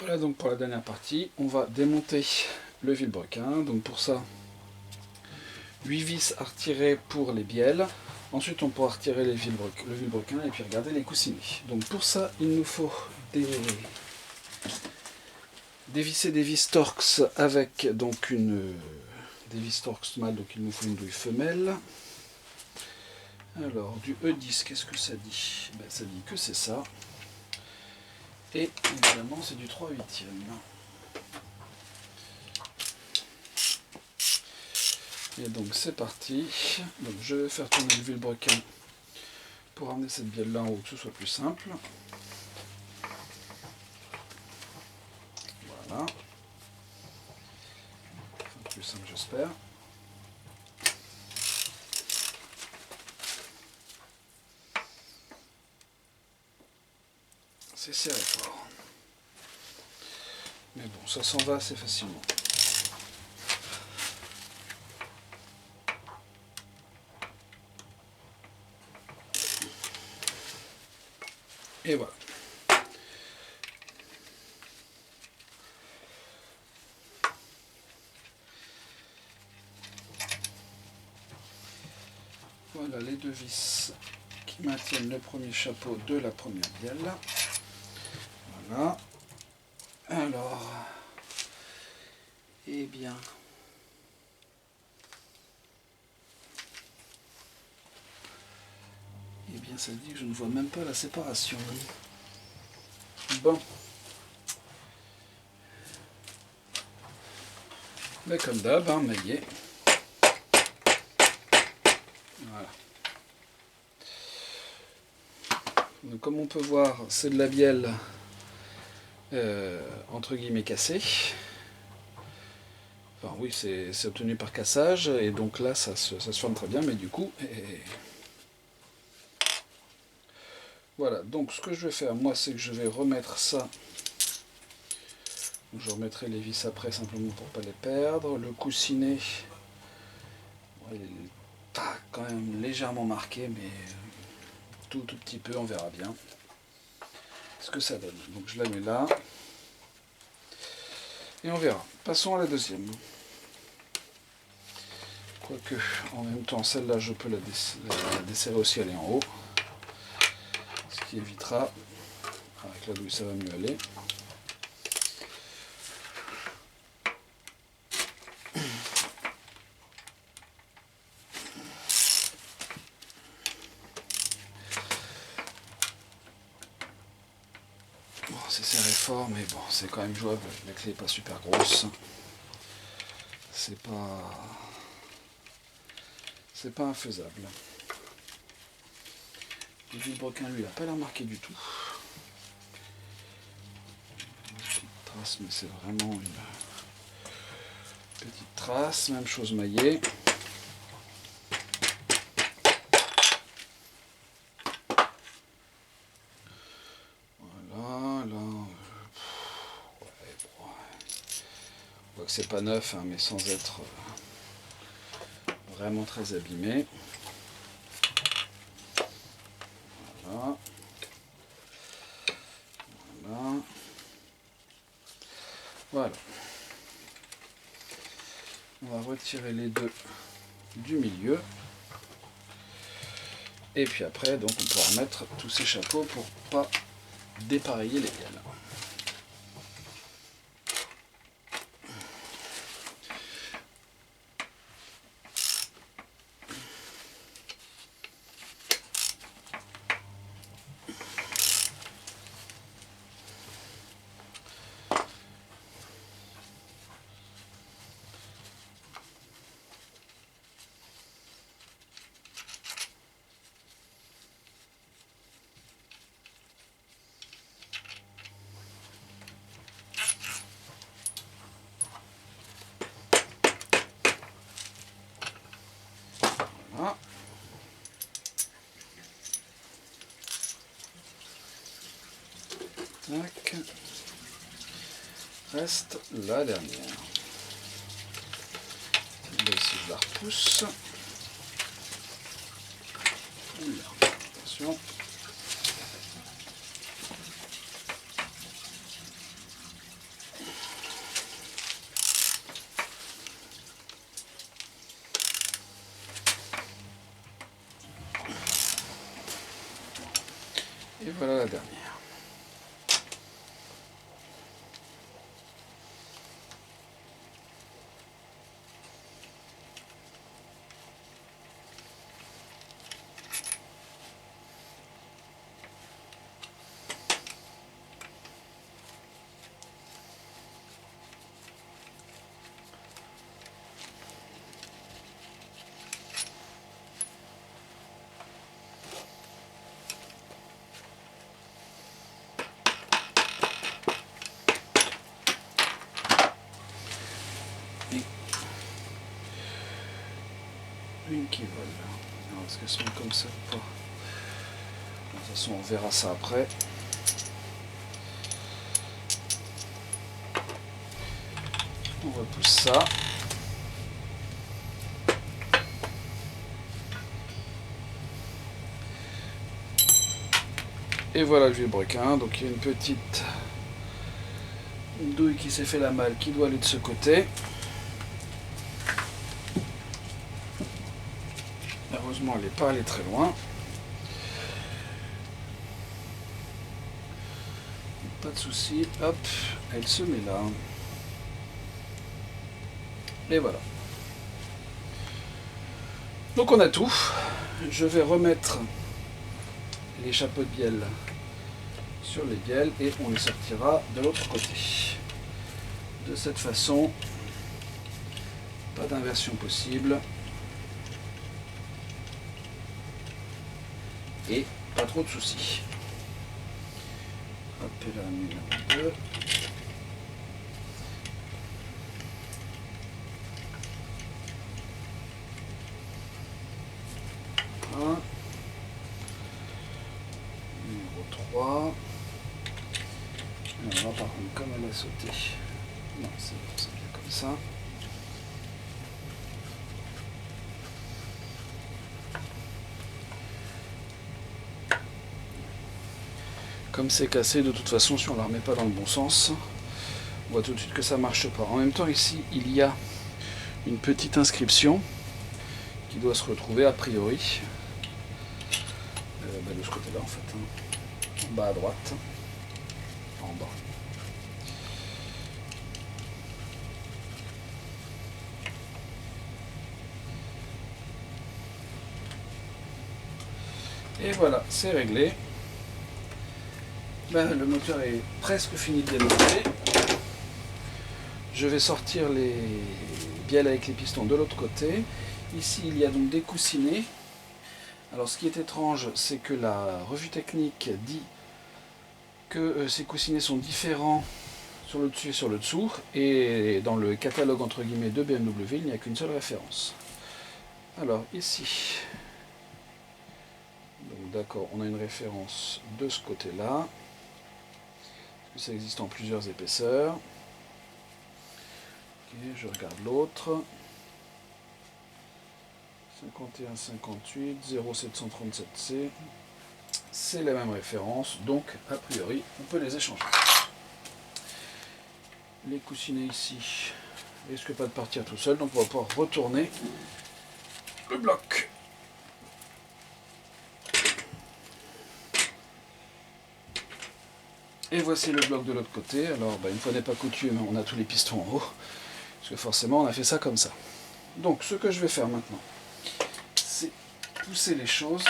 Voilà donc pour la dernière partie, on va démonter le vilebrequin. Donc pour ça, 8 vis à retirer pour les bielles. Ensuite on pourra retirer le vilebrequin et puis regarder les coussinets. Donc pour ça, il nous faut dévisser des vis Torx avec donc des vis Torx mâle, donc il nous faut une douille femelle. Alors du E10, qu'est-ce que ça dit? Ben, ça dit que c'est ça. Et évidemment c'est du 3/8. Et donc c'est parti. Donc je vais faire tourner le vilebrequin pour amener cette bielle là en haut, que ce soit plus simple. Voilà. Enfin, plus simple j'espère. C'est serré fort. Mais bon, ça s'en va assez facilement. Et voilà. Voilà les deux vis qui maintiennent le premier chapeau de la première bielle. Voilà. Alors, eh bien, ça dit que je ne vois même pas la séparation. Bon. Mais comme d'hab, hein, maillet. Voilà. Donc, comme on peut voir, c'est de la bielle entre guillemets cassée. Enfin oui, c'est obtenu par cassage, et donc là ça se forme très bien, mais du coup... Voilà, donc ce que je vais faire, moi, c'est que je vais remettre ça. Je remettrai les vis après, simplement pour ne pas les perdre. Le coussinet, il est quand même légèrement marqué, mais tout petit peu, on verra bien ce que ça donne. Donc je la mets là, et on verra. Passons à la deuxième. Quoique, en même temps, celle-là, je peux la desserrer aussi, aller en haut. Ce qui évitera, avec la douille, ça va mieux aller. Bon, c'est serré fort, mais bon, c'est quand même jouable. La clé n'est pas super grosse. C'est pas infaisable. Le vilebrequin, lui, n'a pas l'air marqué du tout. Une petite trace, mais c'est vraiment une petite trace. Même chose maillée. Voilà, là... ouais, bon, on voit que c'est pas neuf, hein, mais sans être vraiment très abîmé. Voilà. Voilà. Voilà. On va retirer les deux du milieu. Et puis après, donc, on pourra remettre tous ces chapeaux pour pas dépareiller les bielles. Voilà. Tac. Reste la dernière. Là ici je la repousse. Oula, attention. Et voilà la dernière. Une qui vole. Alors, est-ce qu'elles sont comme ça ou pas? De toute façon, on verra ça après. On repousse ça. Et voilà le vilebrequin. Donc il y a une petite douille qui s'est fait la malle qui doit aller de ce côté. Heureusement, elle n'est pas allée très loin. Pas de souci. Hop, elle se met là. Et voilà. Donc on a tout. Je vais remettre les chapeaux de bielle sur les bielles et on les sortira de l'autre côté. De cette façon, pas d'inversion possible. Et pas trop de soucis. Hop, et là, numéro 2. Numéro 3. Alors là, par contre, comme elle a sauté, non, c'est bien comme ça. Comme c'est cassé, de toute façon, si on ne la remet pas dans le bon sens, on voit tout de suite que ça ne marche pas. En même temps, ici, il y a une petite inscription qui doit se retrouver a priori de ce côté-là, en fait, hein. En bas à droite, en bas. Et voilà, c'est réglé. Ben, le moteur est presque fini de démonter. Je vais sortir les bielles avec les pistons de l'autre côté. Ici, il y a donc des coussinets. Alors, ce qui est étrange, c'est que la revue technique dit que ces coussinets sont différents sur le dessus et sur le dessous. Et dans le catalogue, entre guillemets, de BMW, il n'y a qu'une seule référence. Alors, ici, d'accord, on a une référence de ce côté-là. Ça existe en plusieurs épaisseurs. Okay, je regarde l'autre. 51-58, 0737C. C'est la même référence, donc a priori, on peut les échanger. Les coussinets ici risquent pas de partir tout seul, donc on va pouvoir retourner le bloc. Et voici le bloc de l'autre côté. Alors, une fois n'est pas coutume, on a tous les pistons en haut, parce que forcément, on a fait ça comme ça. Donc, ce que je vais faire maintenant, c'est pousser les choses.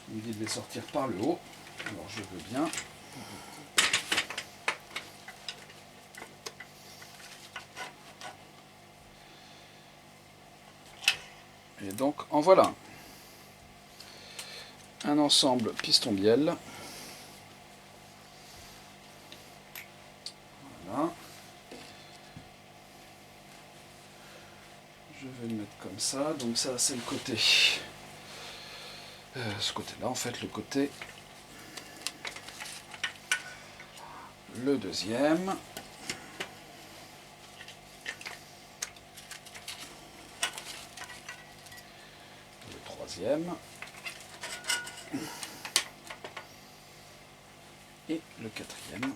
Il me dit de les sortir par le haut. Alors, je veux bien. Et donc, en voilà un ensemble piston-bielle. Voilà. Je vais le mettre comme ça. Donc ça, c'est le côté... ce côté-là, en fait, le côté... Le deuxième. Le troisième. Et le quatrième.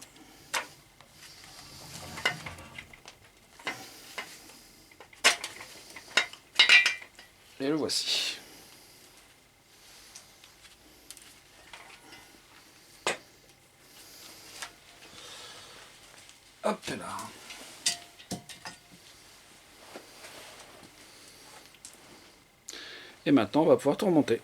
Et le voici. Hop là. Et maintenant, on va pouvoir tout remonter.